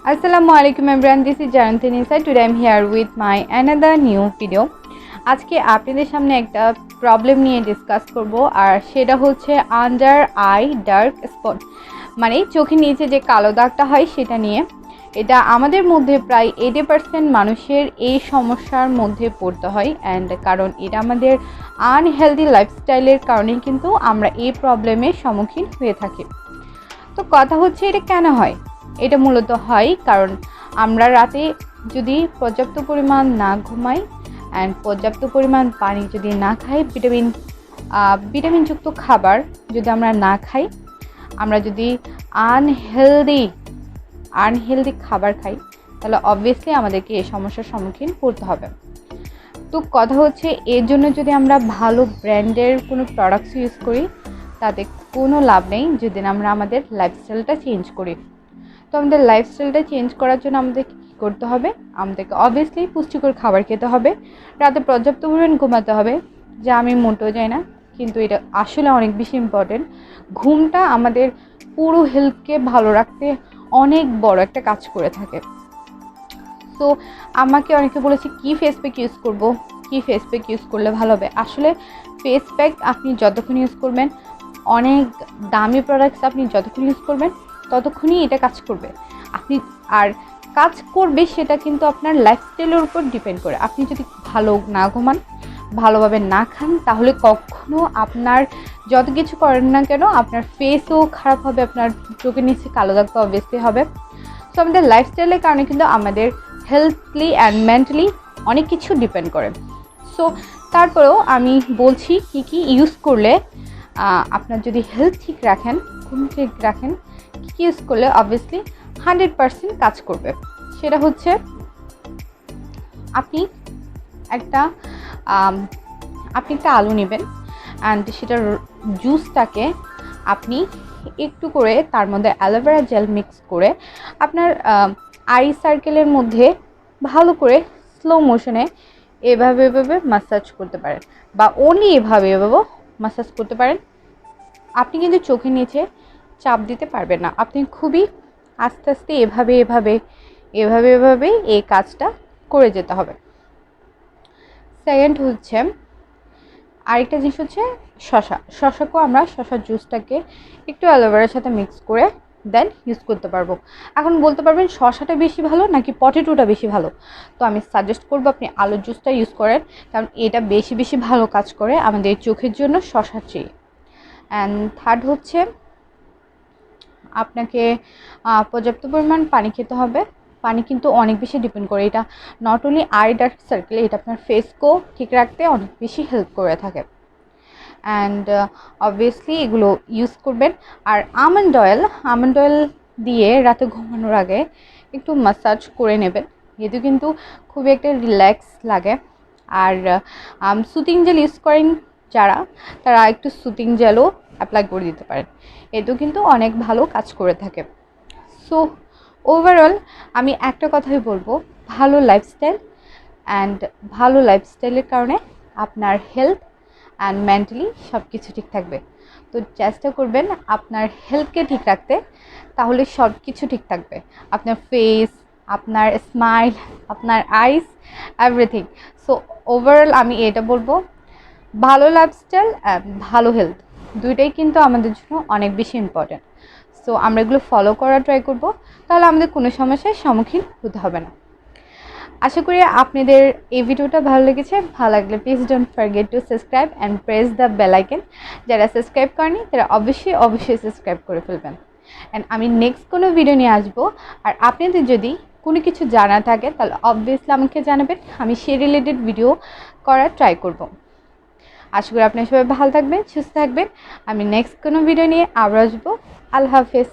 Assalamualaikum everyone, this is Jayanti Nisa. Today I'm here with my another new video. আজকে আপনাদের সামনে একটা problem নিয়ে ডিসকাস করব, আর সেটা হচ্ছে আন্ডার আই ডার্ক স্পট, মানে চোখের নিচে যে কালো দাগটা হয় সেটা নিয়ে। এটা আমাদের মধ্যে প্রায় 80% মানুষের এই সমস্যার মধ্যে পড়তে হয়, অ্যান্ড কারণ এটা আমাদের আনহেলদি লাইফস্টাইলের কারণে কিন্তু আমরা এই প্রবলেমের সম্মুখীন হয়ে থাকি। তো কথা হচ্ছে এটা কেন হয়। এটা মূলত হয় কারণ আমরা রাতে যদি পর্যাপ্ত পরিমাণ না ঘুমাই অ্যান্ড পর্যাপ্ত পরিমাণ পানি যদি না খাই, ভিটামিনযুক্ত খাবার যদি আমরা না খাই, আমরা যদি আনহেলদি খাবার খাই, তাহলে অবভিয়াসলি আমাদেরকে এই সমস্যার সম্মুখীন পড়তে হবে। তো কথা হচ্ছে এর জন্য যদি আমরা ভালো ব্র্যান্ডের কোনো প্রোডাক্টস ইউজ করি, তাতে কোনো লাভ নেই যদি আমরা আমাদের লাইফস্টাইলটা চেঞ্জ করি। তো আমাদের লাইফস্টাইলটা চেঞ্জ করার জন্য আমাদেরকে কী করতে হবে? আমাদেরকে অবভিয়াসলি পুষ্টিকর খাবার খেতে হবে, রাতে পর্যাপ্ত পরিমাণ ঘুমাতে হবে, যা আমি মোটেও যাই না, কিন্তু এটা আসলে অনেক বেশি ইম্পর্টেন্ট। ঘুমটা আমাদের পুরো হেলথকে ভালো রাখতে অনেক বড় একটা কাজ করে থাকে। তো আমাকে অনেকে বলেছে কি ফেস প্যাক ইউজ করব, কি ফেস প্যাক ইউজ করলে ভালো হবে। আসলে ফেস প্যাক আপনি যতক্ষণ ইউজ করবেন, অনেক দামি প্রোডাক্টস আপনি যতক্ষণ ইউজ করবেন, ততক্ষণই এটা কাজ করবে। আপনি আর কাজ করবে সেটা কিন্তু আপনার লাইফস্টাইলের উপর ডিপেন্ড করে। আপনি যদি ভালো না ঘুমান, ভালোভাবে না খান, তাহলে কখনো আপনার যত কিছু করেন না কেন আপনার ফেসও খারাপ হবে, আপনার চোখের নিচে কালো দাগ তো অবভিয়াসলি হবে। সো আমাদের লাইফস্টাইলের কারণে কিন্তু আমাদের হেলথলি অ্যান্ড মেন্টালি অনেক কিছু ডিপেন্ড করে। সো তারপরেও আমি বলছি কি কি ইউজ করলে আপনার যদি হেলথ ঠিক রাখেন, ঘুম ঠিক রাখেন, কী ইউজ করলে অবভিয়াসলি 100% কাজ করবে। সেটা হচ্ছে আপনি একটা আলু নেবেন, অ্যান্ড সেটার জুসটাকে আপনি একটু করে তার মধ্যে অ্যালোভেরা জেল মিক্স করে আপনার আই সার্কেলের মধ্যে ভালো করে স্লো মোশনে এভাবে ম্যাসাজ করতে পারেন, বা অনলি এভাবে ম্যাসাজ করতে পারেন। আপনি কিন্তু চোখের নিচে চাপ দিতে পারবেন না, আপনি খুবই আস্তে আস্তে এভাবে এই কাজটা করে যেতে হবে। সেকেন্ড হচ্ছে আরেকটা জিনিস হচ্ছে শশাকেও আমরা শশার জুসটাকে একটু অ্যালোভেরার সাথে মিক্স করে দেন ইউজ করতে পারবো। এখন বলতে পারবেন শশাটা বেশি ভালো নাকি পটেটোটা বেশি ভালো, তো আমি সাজেস্ট করবো আপনি আলুর জুসটা ইউজ করেন, কারণ এটা বেশি ভালো কাজ করে আমাদের চোখের জন্য শশার চেয়ে। অ্যান্ড থার্ড হচ্ছে আপনাকে পর্যাপ্ত পরিমাণ পানি খেতে হবে। পানি কিন্তু অনেক বেশি ডিপেন্ড করে, এটা not only I dark circle, এটা আপনার ফেসকেও ঠিক রাখতে অনেক বেশি হেল্প করে থাকে। অ্যান্ড অবভিয়াসলি এগুলো ইউজ করবেন। আর আমন্ড অয়েল দিয়ে রাতে ঘুমানোর আগে একটু ম্যাসাজ করে নেবেন, এতে কিন্তু খুবই একটা রিল্যাক্স লাগে। আর সুতিং জেল ইউজ করেন যারা, তারা একটু সুতিং জেলও অ্যাপ্লাই করে দিতে পারেন, এতেও কিন্তু অনেক ভালো কাজ করে থাকে। সো ওভারঅল আমি একটা কথাই বলবো, ভালো লাইফস্টাইলের কারণে আপনার হেলথ অ্যান্ড মেন্টালি সব কিছু ঠিক থাকবে। তো চেষ্টা করবেন আপনার হেলথকে ঠিক রাখতে, তাহলে সব কিছু ঠিক থাকবে, আপনার ফেস, আপনার স্মাইল, আপনার আইস, এভরিথিং। সো ওভারঅল আমি এটা বলবো, ভালো লাইফস্টাইল অ্যান্ড ভালো হেলথ দুইটাই কিন্তু আমাদের জন্য অনেক বেশি ইম্পর্ট্যান্ট। সো আমরা এগুলো ফলো করার ট্রাই করব, তাহলে আমাদের কোনো সমস্যার সম্মুখীন হতে হবে না। আশা করি আপনাদের এই ভিডিওটা ভালো লেগেছে। ভালো লাগলে please don't forget to subscribe and press the bell icon. যারা সাবস্ক্রাইব করেনি তারা অবশ্যই সাবস্ক্রাইব করে ফেলবেন। অ্যান্ড আমি নেক্সট কোনো ভিডিও নিয়ে আসবো, আর আপনাদের যদি কোনো কিছু জানা থাকে তাহলে অবভিয়াসলি আমাকে জানাবেন, আমি সেই রিলেটেড ভিডিও করার ট্রাই করব। আশা করি আপনারা সবাই ভালো থাকবেন, সুস্থ থাকবেন। আমি নেক্সট কোনো ভিডিও নিয়ে আবার আসবো। আল্লাহ হাফেজ।